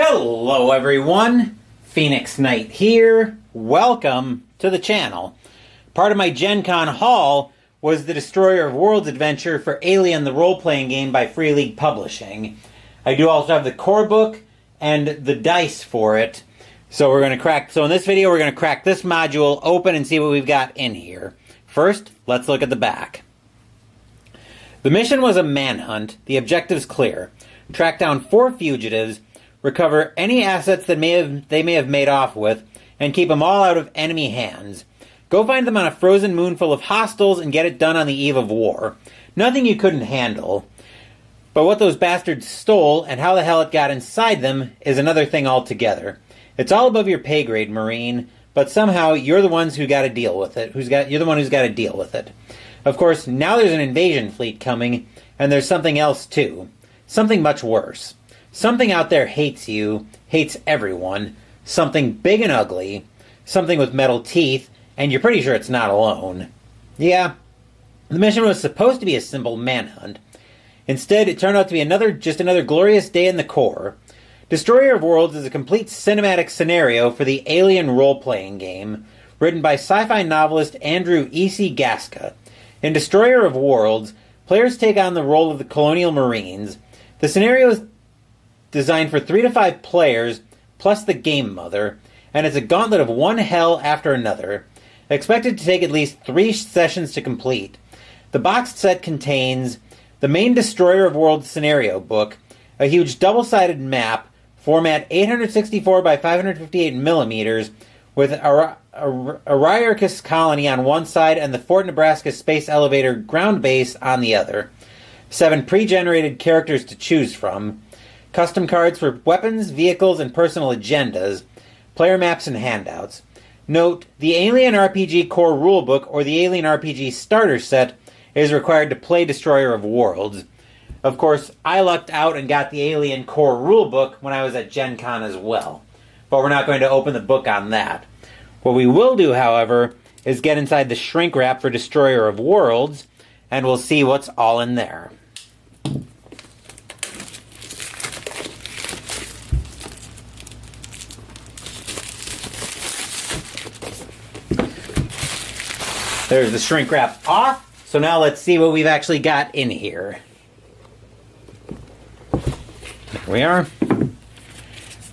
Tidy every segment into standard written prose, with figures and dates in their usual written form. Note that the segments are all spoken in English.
Hello everyone, Phoenix Knight here. Welcome to the channel. Part of my Gen Con haul was the Destroyer of Worlds adventure for Alien the Role-Playing Game by Free League Publishing. I do also have the core book and the dice for it. So in this video we're going to crack this module open and see what we've got in here. First, let's look at the back. The mission was a manhunt. The objective's clear. Track down 4 fugitives, recover any assets that they may have made off with, and keep them all out of enemy hands. Go find them on a frozen moon full of hostiles and get it done on the eve of war. Nothing you couldn't handle. But what those bastards stole and how the hell it got inside them is another thing altogether. It's all above your pay grade, Marine, but somehow you're the ones who got to deal with it. You're the one who's got to deal with it. Of course, now there's an invasion fleet coming, and there's something else too. Something much worse. Something out there hates you, hates everyone, something big and ugly, something with metal teeth, and you're pretty sure it's not alone. Yeah, the mission was supposed to be a simple manhunt. Instead, it turned out to be just another glorious day in the core. Destroyer of Worlds is a complete cinematic scenario for the Alien role-playing game, written by sci-fi novelist Andrew E.C. Gaska. In Destroyer of Worlds, players take on the role of the Colonial Marines. The scenario is designed for 3 to 5 players, plus the game mother, and it's a gauntlet of one hell after another, expected to take at least 3 sessions to complete. The boxed set contains the main Destroyer of Worlds scenario book, a huge double-sided map, format 864 by 558 millimeters, with Aryarchus colony on one side and the Fort Nebraska Space Elevator ground base on the other. 7 pre-generated characters to choose from. Custom cards for weapons, vehicles, and personal agendas. Player maps and handouts. Note, the Alien RPG Core Rulebook or the Alien RPG Starter Set is required to play Destroyer of Worlds. Of course, I lucked out and got the Alien Core Rulebook when I was at Gen Con as well. But we're not going to open the book on that. What we will do, however, is get inside the shrink wrap for Destroyer of Worlds, and we'll see what's all in there. There's the shrink wrap off. So now let's see what we've actually got in here. There we are.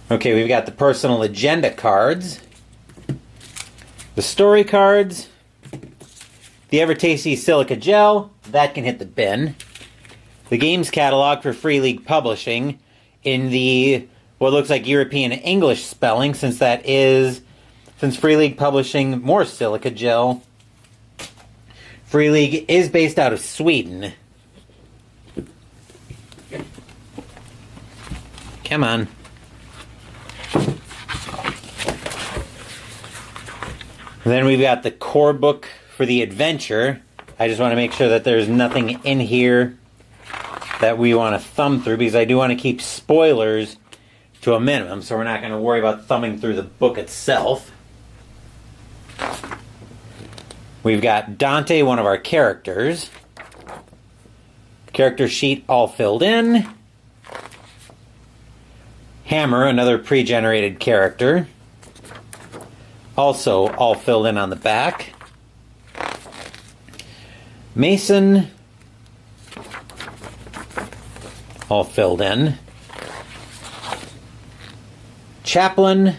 Okay, we've got the personal agenda cards, the story cards, the ever-tasty silica gel, that can hit the bin, the games catalog for Free League Publishing in the what looks like European English spelling, since Free League Publishing more silica gel. Free League is based out of Sweden. Come on. Then we've got the core book for the adventure. I just want to make sure that there's nothing in here that we want to thumb through, because I do want to keep spoilers to a minimum, so we're not going to worry about thumbing through the book itself. We've got Dante, one of our characters. Character sheet all filled in. Hammer, another pre-generated character. Also all filled in on the back. Mason, all filled in. Chaplain.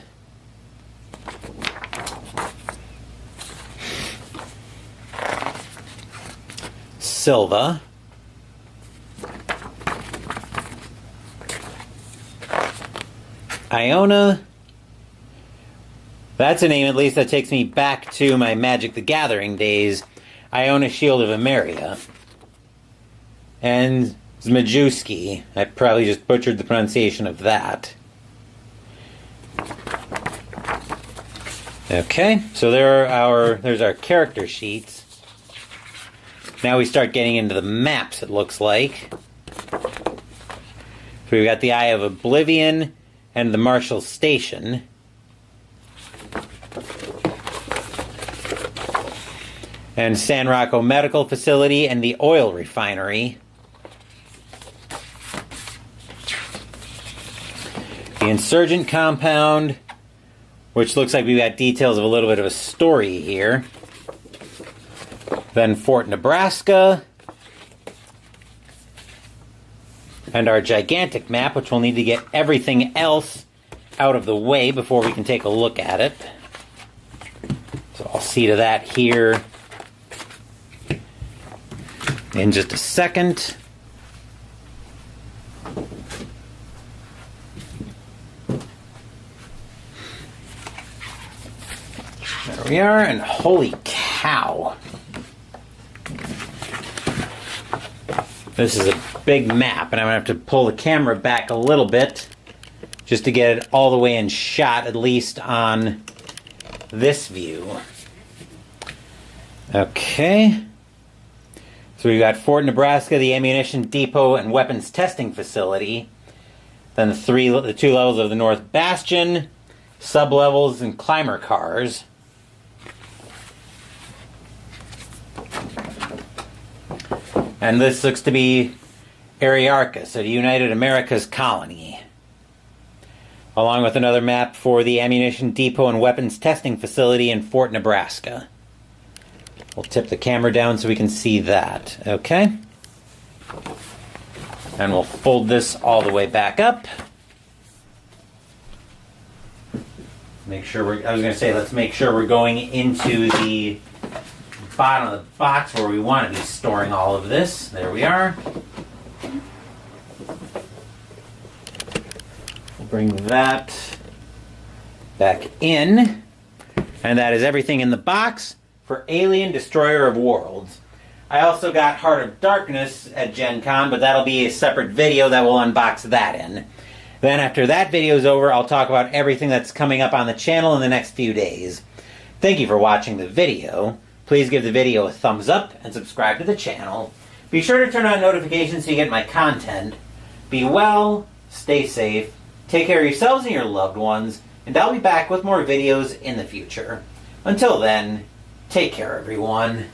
Silva. Iona. That's a name, at least, that takes me back to my Magic the Gathering days. Iona, Shield of Emeria. And Zmajewski. I probably just butchered the pronunciation of that. Okay, so there's our character sheets. Now we start getting into the maps, it looks like. So we've got the Eye of Oblivion and the Marshall Station. And San Rocco Medical Facility and the oil refinery. The Insurgent Compound, which looks like we've got details of a little bit of a story here. Then Fort Nebraska. And our gigantic map, which we'll need to get everything else out of the way before we can take a look at it. So I'll see to that here in just a second. There we are, and holy cow. This is a big map, and I'm going to have to pull the camera back a little bit just to get it all the way in shot, at least on this view. Okay. So we've got Fort Nebraska, the ammunition depot and weapons testing facility. Then the two levels of the North Bastion, sub-levels, and climber cars. And this looks to be Ariarchus, a United America's colony. Along with another map for the ammunition depot and weapons testing facility in Fort Nebraska. We'll tip the camera down so we can see that. Okay. And we'll fold this all the way back up. Make sure let's make sure we're going into the bottom of the box where we want to be storing all of this. There we are. We'll bring that back in. And that is everything in the box for Alien Destroyer of Worlds. I also got Heart of Darkness at Gen Con, but that'll be a separate video that will unbox that in. Then after that video is over, I'll talk about everything that's coming up on the channel in the next few days. Thank you for watching the video. Please give the video a thumbs up and subscribe to the channel. Be sure to turn on notifications so you get my content. Be well, stay safe, take care of yourselves and your loved ones, and I'll be back with more videos in the future. Until then, take care everyone.